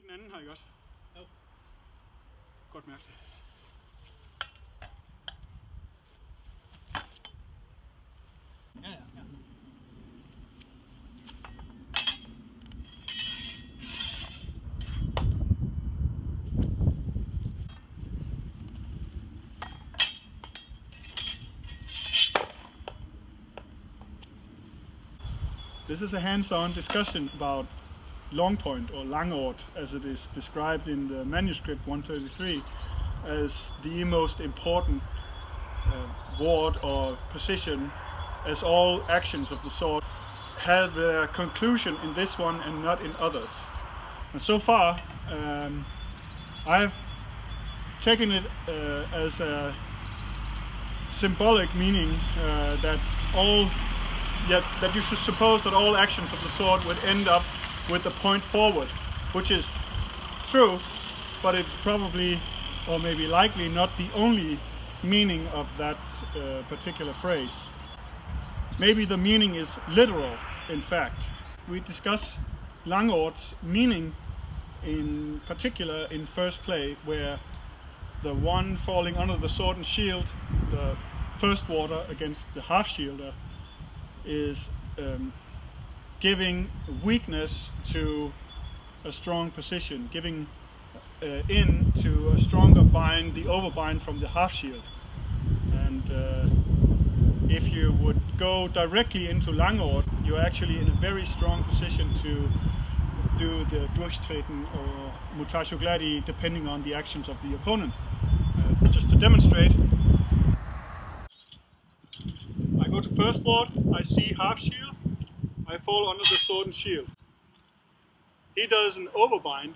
den anden her, ikke også? Jo. Godt mærke det. Ja. This is a hands-on discussion about longpoint or Langort, as it is described in the Manuscript 133 as the most important ward or position, as all actions of the sword have their conclusion in this one and not in others. And so far I've taken it as a symbolic meaning that you should suppose that all actions of the sword would end up with the point forward, which is true, but it's probably, or maybe likely, not the only meaning of that particular phrase. Maybe the meaning is literal, in fact. We discuss Langort's meaning in particular in first play, where the one falling under the sword and shield, the first warder against the half-shielder, is giving weakness to a strong position, giving in to a stronger bind, the overbind from the half-shield. And if you would go directly into Langort, you're actually in a very strong position to do the durchtreten or mutatio gladi, depending on the actions of the opponent. Just to demonstrate, I go to first ward, I see half shield, I fall under the sword and shield. He does an overbind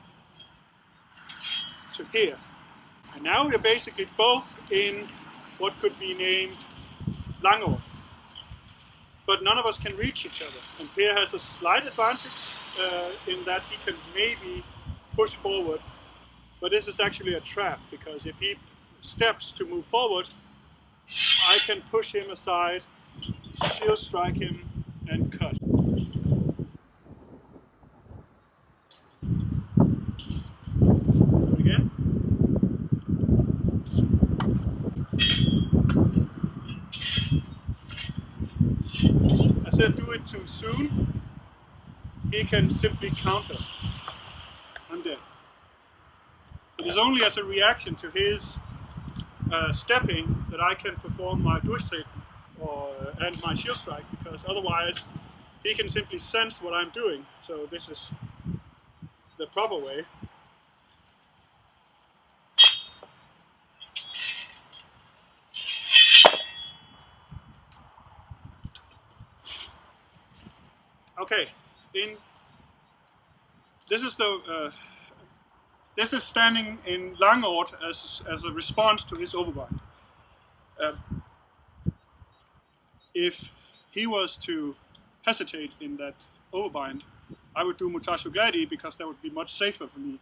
to here. And now we're basically both in what could be named Langort. But none of us can reach each other. And Pierre has a slight advantage in that he can maybe push forward. But this is actually a trap, because if he steps to move forward, I can push him aside, shield strike him, and cut. Do it again. I said do it too soon, he can simply counter. I'm dead. It is only as a reaction to his stepping that I can perform my durchtreten and my shield strike, because otherwise he can simply sense what I'm doing. So this is the proper way. Okay, this is standing in Langort as a response to his overbind. If he was to hesitate in that overbind, I would do mutatio gladi, because that would be much safer for me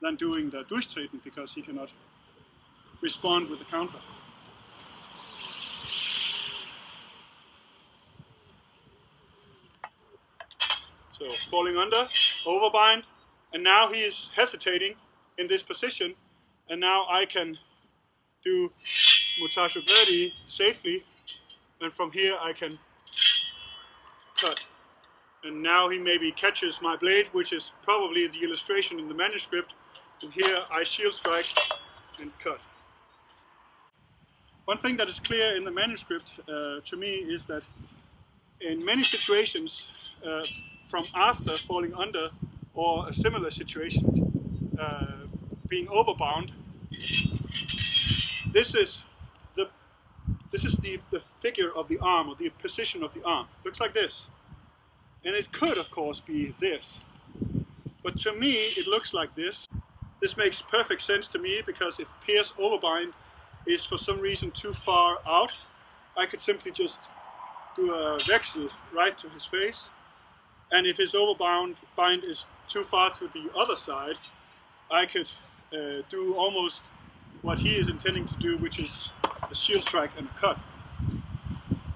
than doing the durchtreten, because he cannot respond with the counter. So falling under, overbind, and now he is hesitating in this position, and now I can do mutatio gladi safely, and from here I can cut. And now he maybe catches my blade, which is probably the illustration in the manuscript, and here I shield strike and cut. One thing that is clear in the manuscript to me is that in many situations, from after falling under or a similar situation, being overbound, this is the figure of the arm, or the position of the arm. Looks like this. And it could, of course, be this. But to me, it looks like this. This makes perfect sense to me, because if Pierre's overbind is for some reason too far out, I could simply just do a wechsel right to his face. And if his overbind is too far to the other side, I could do almost what he is intending to do, which is a shield strike and a cut.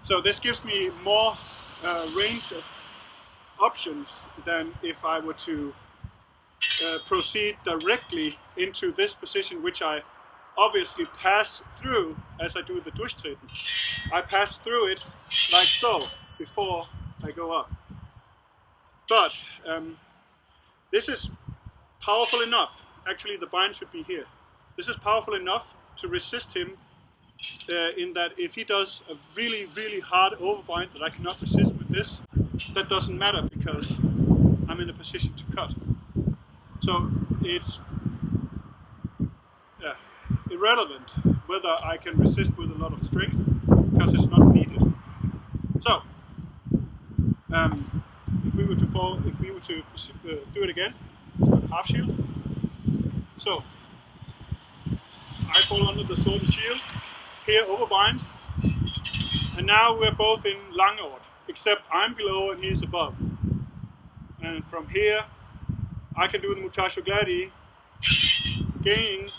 So this gives me more range of options than if I were to proceed directly into this position, which I obviously pass through as I do the durchtreten. I pass through it like so before I go up. But this is powerful enough. Actually, the bind should be here. This is powerful enough to resist him in that if he does a really, really hard overbind that I cannot resist with this, that doesn't matter because I'm in a position to cut. So it's irrelevant whether I can resist with a lot of strength because it's not needed. So if we were to do it again with half shield. So I fall under the sword and shield. Here overbinds, and now we're both in Langort, except I'm below and he's above. And from here, I can do the mutasho gladi, gaining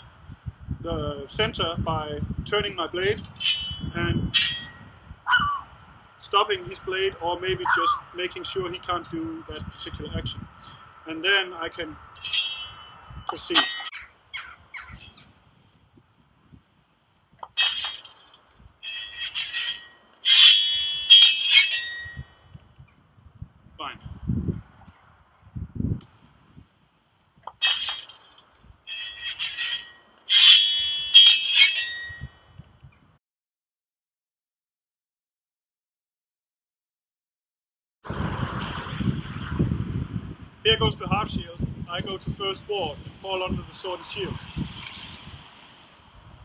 the center by turning my blade and stopping his blade, or maybe just making sure he can't do that particular action. And then I can proceed. Fine. Here goes the half shield. I go to first ward and fall under the sword and shield.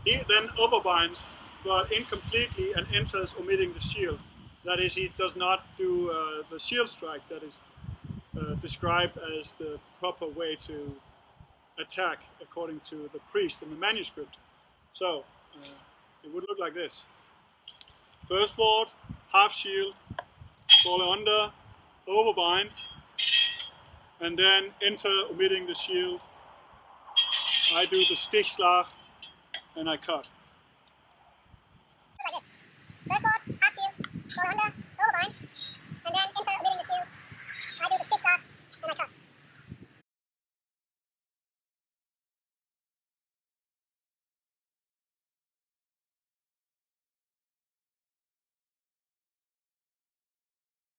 He then overbinds, but incompletely, and enters omitting the shield. That is, he does not do the shield strike that is described as the proper way to attack according to the priest in the manuscript. So it would look like this. First ward, half shield, fall under, overbind, and then enter omitting the shield. I do the stichslag and I cut.